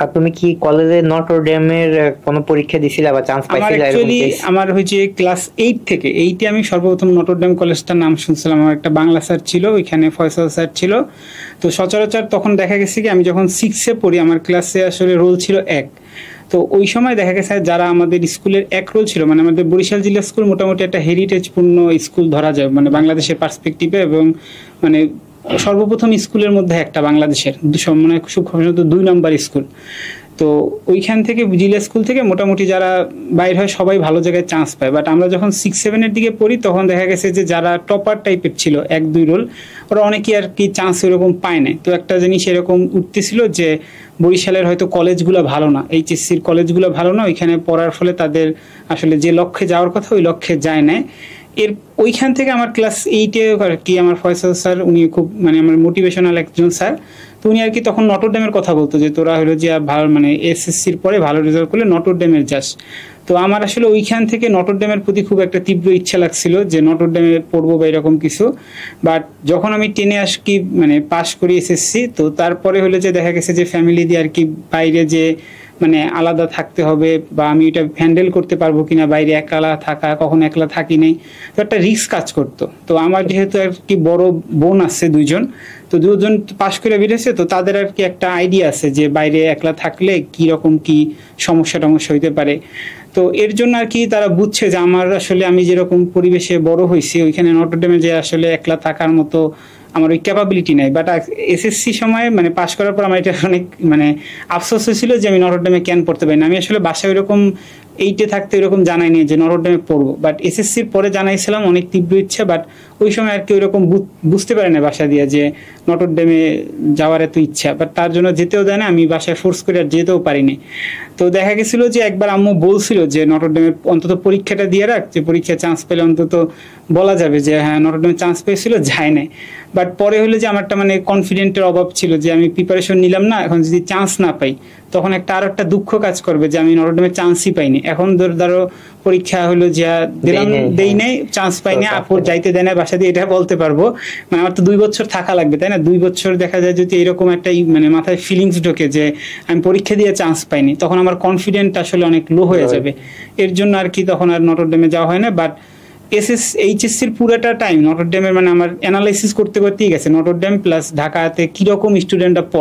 আর তুমি কি কলেজে নটর ডেমের কোনো পরীক্ষা দিছিলা বা চান্স আমার পাইছিলা এরকম অ্যাকচুয়ালি কেস? আমার হয়েছে ক্লাস 8 থেকে, 8-এ আমি সর্বপ্রথম নটরডেম কলেজটার নাম শুনছিলাম। আমার একটা বাংলা স্যার ছিল, ওইখানে ফয়সাল স্যার ছিল। তো সচরাচর তখন দেখা গেছে কি আমি যখন 6-এ পড়ি আমার ক্লাসে আসলে রোল ছিল 1। তো ওই সময় দেখা গেছে যারা আমাদের স্কুলের এক রোল ছিল, মানে আমাদের বরিশাল জিলা স্কুল মোটামুটি একটা হেরিটেজপূর্ণ স্কুল ধরা যায় মানে বাংলাদেশের পার্সপেক্টিভে, এবং মানে সর্বপ্রথম স্কুলের মধ্যে একটা বাংলাদেশের মানে খুব সম্ভবত 2 নম্বর স্কুল। তো ওইখান থেকে জিলা স্কুল থেকে মোটামুটি যারা বাইর হয় সবাই ভালো জায়গায় চান্স পায়। বাট আমরা যখন 6-7-এর দিকে পড়ি তখন দেখা গেছে যে যারা টপার টাইপের ছিল 1-2 রোল, ওরা অনেকেই আর কি চান্স এরকম পায় না। তো একটা জিনিস এরকম উঠতেছিল যে বরিশালের হয়তো কলেজগুলো ভালো না, এইচএসসির কলেজগুলো ভালো না, ওইখানে পড়ার ফলে তাদের আসলে যে লক্ষ্যে যাওয়ার কথা ওই লক্ষ্যে যায় না। এর ওইখান থেকে আমার ক্লাস 8-এ আর কি আমার ফয়সাল স্যার, উনি খুব মানে আমার মোটিভেশনাল একজন স্যার। তো উনি আর কি তখন নটরডেমের কথা বলতো যে তোরা হলো যে ভালো মানে এসএসসির পরে ভালো রেজাল্ট করলে নটরডেমের যাস। তো আমার আসলে ওইখান থেকে নটরডেমের প্রতি খুব একটা তীব্র ইচ্ছা লাগছিল যে নটরডেমে পড়বো বা এরকম কিছু। বাট যখন আমি 10-এ কি মানে পাশ করি এসএসসি, তো তারপরে হলো যে দেখা গেছে যে ফ্যামিলি দিয়ে আর কি বাইরে যে মানে আলাদা থাকতে হবে বা আমি এটা হ্যান্ডেল করতে পারবো কিনা, বাইরে একলা থাকা, কখনো একলা থাকি নাই, তো একটা রিস্ক কাজ করতো। তো আমার যেহেতু আর কি বড় বোন আছে 2জন, তো 2জন পাশ করে বেরিয়েছে, তো তাদের আর কি একটা আইডিয়া আছে যে বাইরে একলা থাকলে কি রকম কি সমস্যা টমস্যা হইতে পারে। তো এর জন্য আর কি তারা বুঝছে যে আমার আসলে আমি যেরকম পরিবেশে বড় হয়েছি ওইখানে নটরডেমে যে আসলে একলা থাকার মতো আমার ওই ক্যাপাবিলিটি নাই। বাট এসএসসি সময় মানে পাশ করার পর আমার এটা অনেক মানে আফসোস হয়েছিল যে আমি নটরডেমে কেন পড়তে পারি না। আমি আসলে বাসায় ওইরকম 8-এ থাকতে ওইরকম জানাইনি যে নটরডেমে পড়বো, বাট এসএসসির পরে জানাইছিলাম অনেক তীব্র ইচ্ছা। বাট ওই সময় আর কি ওইরকম বুঝতে পারে না বাসা দিয়ে যে নটরডেমে যাওয়ার এত ইচ্ছা, বাট তার জন্য যেতেও দেয় না, আমি বাসায় ফোর্স করে আর যেতেও পারিনি। তো দেখা গেছিল যে একবার আম্মু বলছিল যে নটরডেমে অন্তত পরীক্ষাটা দিয়ে রাখ, যে পরীক্ষায় চান্স পেলে অন্তত বলা যাবে যে হ্যাঁ নটরডেমে চান্স পেয়েছিল, যায় নাই। বাট পরে হলো যে আমার একটা মানে কনফিডেন্টের অভাব ছিল যে আমি প্রিপারেশন নিলাম না, এখন যদি চান্স না পাই তখন আর একটা দুঃখ কাজ করবে যে আমি নটরডেমে চান্সই পাইনি। এখন ধরো পরীক্ষা হলো যা দিলাম, দেই নাই, চান্স পাইনি, আপু যাইতে দেয় না বাসা দিয়ে, এটা বলতে পারবো। মানে আমার তো 2 বছর থাকা লাগবে, তাই না? 2 বছর দেখা যায় যদি এরকম একটা মানে মাথায় ফিলিংস ঢোকে যে আমি পরীক্ষা দিয়ে চান্স পাইনি, তখন আমার কনফিডেন্ট আসলে অনেক লো হয়ে যাবে। এর জন্য আর কি তখন আর নটরডেমে যাওয়া হয় না। বাট এইচএসসির পুরোটা টাইম নটরডেমের মানে আমার অ্যানালাইসিস করতে করতেই গেছে, নটরডেম প্লাস ঢাকাতে কিরকম স্টুডেন্টরা